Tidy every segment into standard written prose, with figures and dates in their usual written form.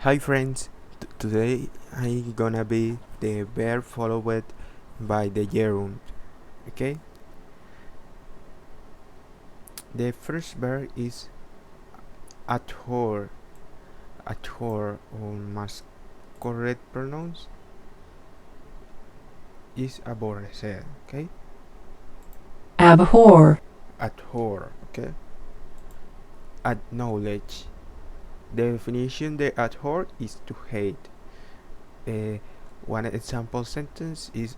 Hi friends, today I'm gonna be the verb followed by the gerund. Okay, the first verb is abhor. Abhor, or más correct pronounce is aborrecer. Okay, Abhor. abhor. Okay, acknowledge. The definition the abhor is to hate. Uh, One example sentence is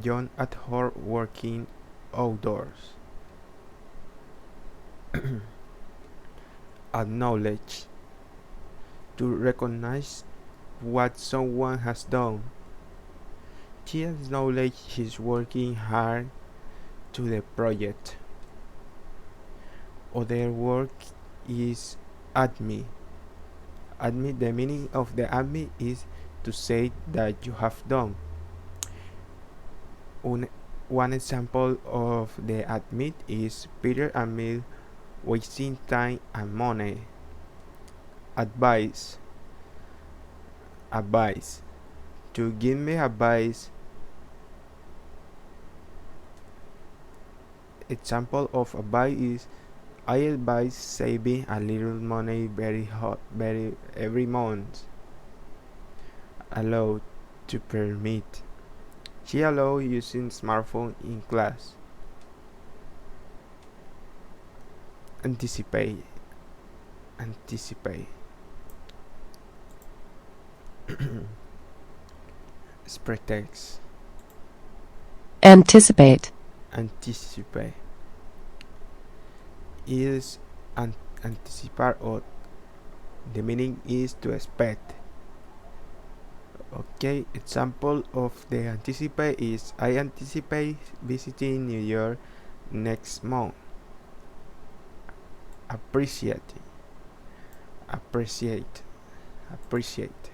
John abhor working outdoors. Acknowledge, to recognize what someone has done. She acknowledges she's working hard to the project. Other work is admit. Admit, the meaning of the admit is to say that you have done. One example of the admit is Peter admit wasting time and money. Advice. Advice. To give me advice. Example of advice is I advise saving a little money very every month. Allow, to permit. She allows using smartphone in class. Anticipate. Anticipate. Pretext. Anticipate. Anticipate is anticipar, or the meaning is to expect. Okay, example of the anticipate is I anticipate visiting New York next month. Appreciate. Appreciate. Appreciate.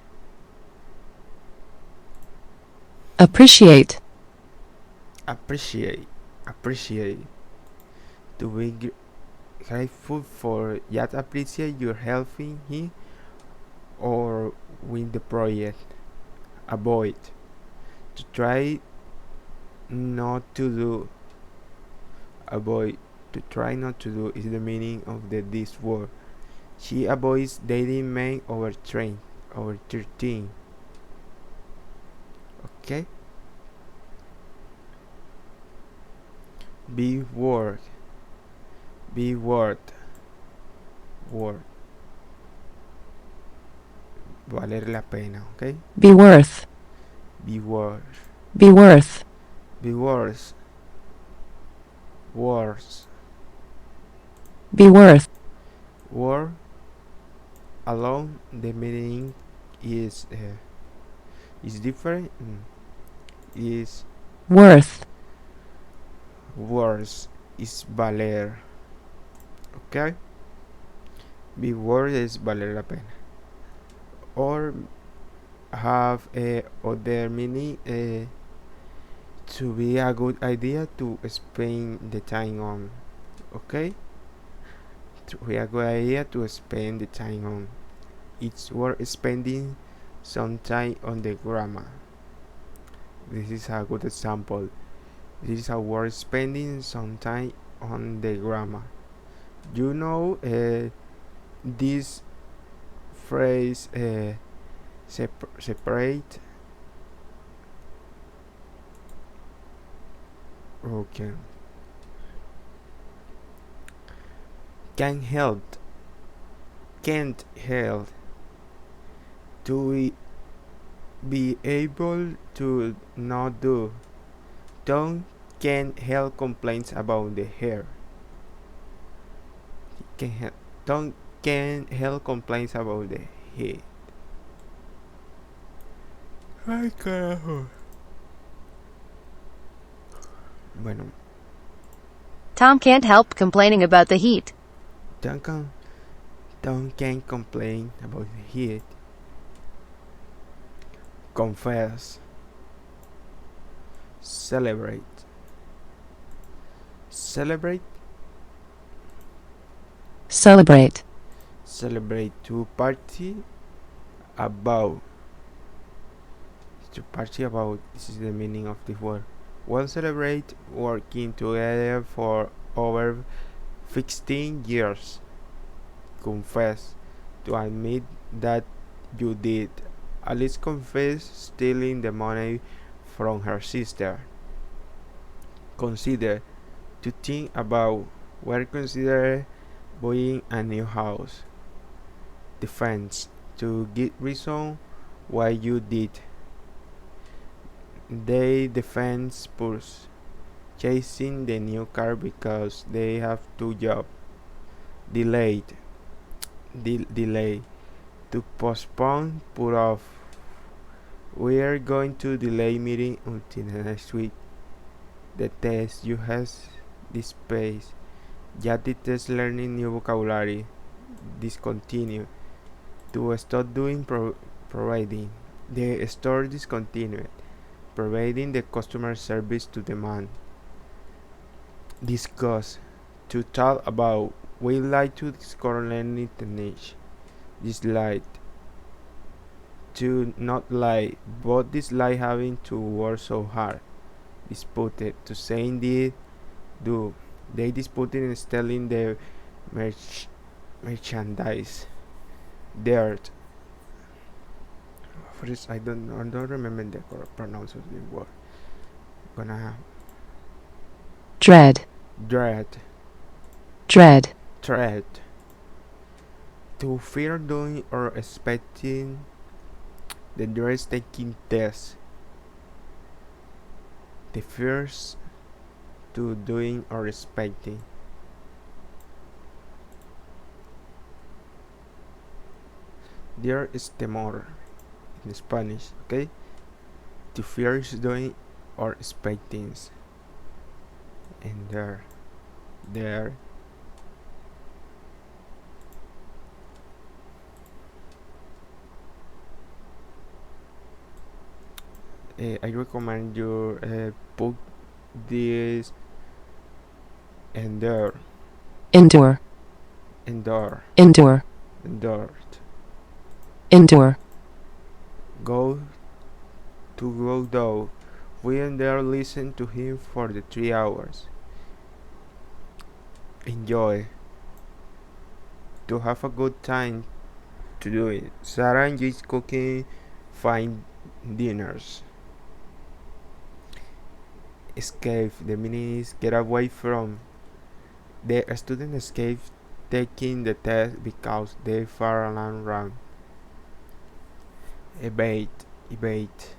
Appreciate. Appreciate. Appreciate. To be grateful for, yet appreciate your helping him or win the project. Avoid. To try not to do. Avoid. To try not to do is the meaning of this word. She avoids dating men over 13. Okay. Be word. Be word. Word. Valer la pena. Okay. Be worth. Be word. Be worth. Be worse. Worse. Be worth. Word alone, the meaning is different. Is Worth. worse, is valer. Okay. Be worth is valer la pena. Or have a other meaning, to be a good idea to spend the time on. Okay, to be a good idea to spend the time on. It's worth spending some time on the grammar. This is a good example. This is a word spending some time on the grammar. You know, this phrase, separate. Okay. Can help. Can't help. To be able to not do. Don't can't help complaints about the hair. Can help. Don't can't help complaints about the hair. Ay, carajo. Bueno, Tom can't help complaining about the heat. don't can't complain about the heat. Confess. Celebrate. Celebrate. Celebrate. Celebrate, to party About. To party about. This is the meaning of this word. We'll celebrate working together for over 15 years. Confess. To admit that you did. Alice confessed stealing the money from her sister. Consider. To think about. Were considered buying a new house. Defense. To give reason why you did. They defend Spurs, chasing the new car because they have two jobs. Delayed. Delay. To postpone, put off. We are going to delay meeting until next week. The test you have this space. Ya the test learning new vocabulary. Discontinue. To stop doing providing. The store discontinued. Providing the customer service to demand. Discuss. To talk about. We like to discover learning techniques. Dislike. To not lie, but dislike having to work so hard. Disputed. To say indeed, do. They disputed in stealing the merchandise. Dirt. First, I don't remember the correct pronunciation of the word. Gonna have dread, dread. dread, Threat. To fear doing or expecting the dress taking test. The fears to doing or expecting. There is temor in Spanish, okay? To fear is doing or expecting. And there. I recommend you put this endure, endure, endure, endure, endured. endure, Go to go though. We endure listen to him for the 3 hours. Enjoy. To have a good time to do it. Sarah enjoys cooking fine dinners. Escape. The meaning is get away from. The student escape taking the test because they far along wrong. Evade. Evade.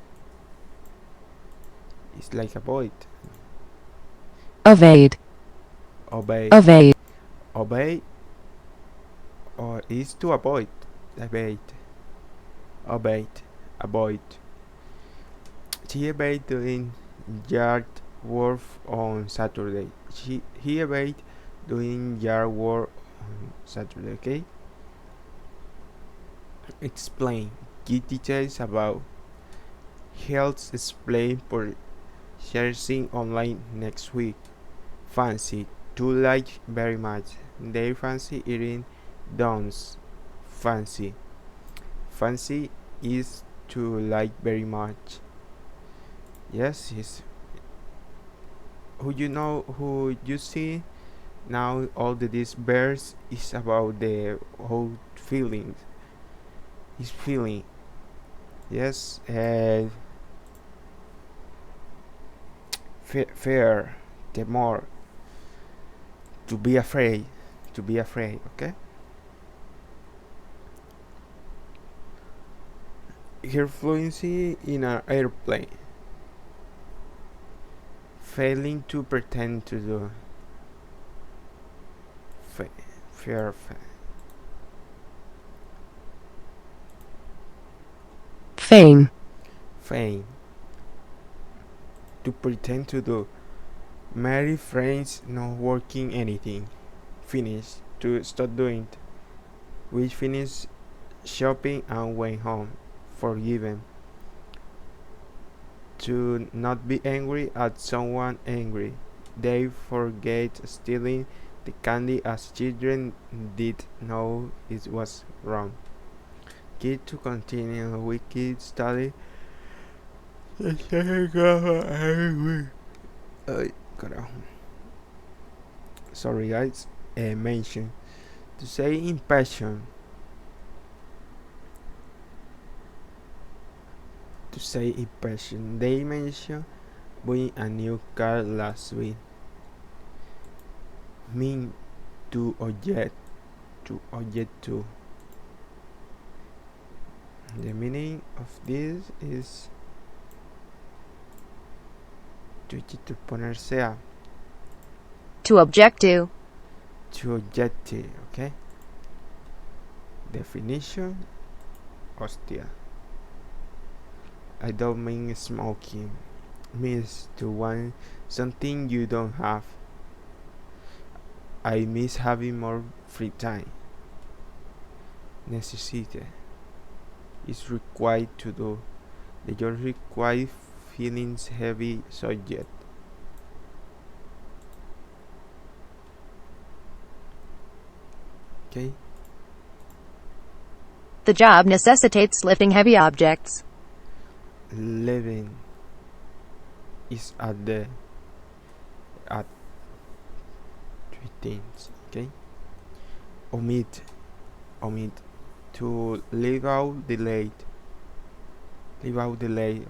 It's like avoid. evade, Obey. evade, Obey or is to avoid. Evade. Obey. Avoid. She evade doing yard work on Saturday. He evade doing yard work on Saturday. Okay. Explain. Give details about. Health explain purchasing online next week. Fancy. To like very much. They fancy eating donuts. Fancy. Fancy is to like very much. Yes, is who you see now all the these verse is about the whole feelings. His feeling. Yes, fear, temor, to be afraid, okay. Her fluency in an airplane. Failing to pretend to do. Fear. feign, Feign. To pretend to do. Marry friends not working anything. Finish. To stop doing. We finished shopping and went home. Forgiven. To not be angry at someone angry. They forget stealing the candy as children did know it was wrong. key to continue wiki study. Ay, carajo. Sorry guys. Mention to say impatient. To say impatient. They mentioned buying a new car last week. Mean to object. To object to. The meaning of this is to ponerse a. To object to. To object to, okay? Definition. Hostia. I don't mean smoking. Means to want something you don't have. I miss having more free time. Necessite is required to do. The job requires feelings heavy subject. Okay. The job necessitates lifting heavy objects. Living is at 3 things. Okay. Omit to leave out delayed.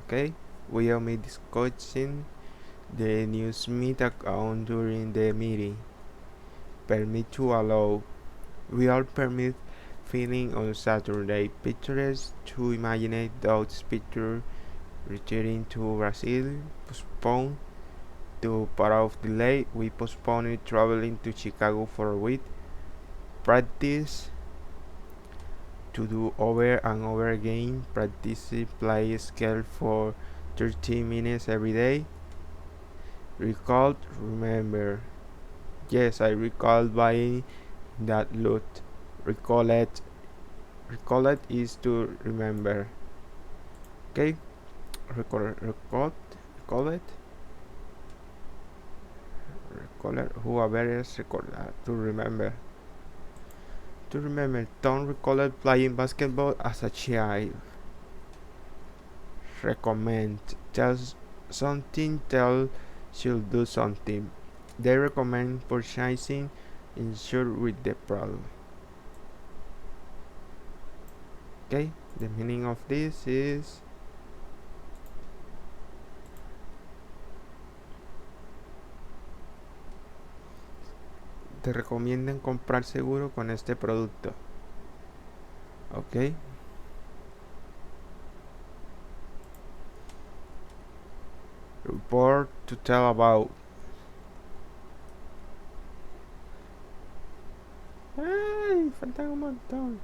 Okay. We omit discussing the Newsmeet account during the meeting. Permit to allow. We all permit filming on Saturday. Pictures to imagine those pictures returning to Brazil. Postpone to part of delay. We postponed traveling to Chicago for a week. Practice to do over and over again. Practice play scale for 30 minutes every day. Recall, remember. Yes, I recall buying that loot. Recollect is to remember. Okay. Recollect. Whoever is recordar. To remember. Tom recollect playing basketball as a child. Recommend. Tell something. Tell should do something. They recommend purchasing insurance with the product. Okay, the meaning of this is te recomiendan comprar seguro con este producto. Ok. Report to tell about. Ay, faltan un montón.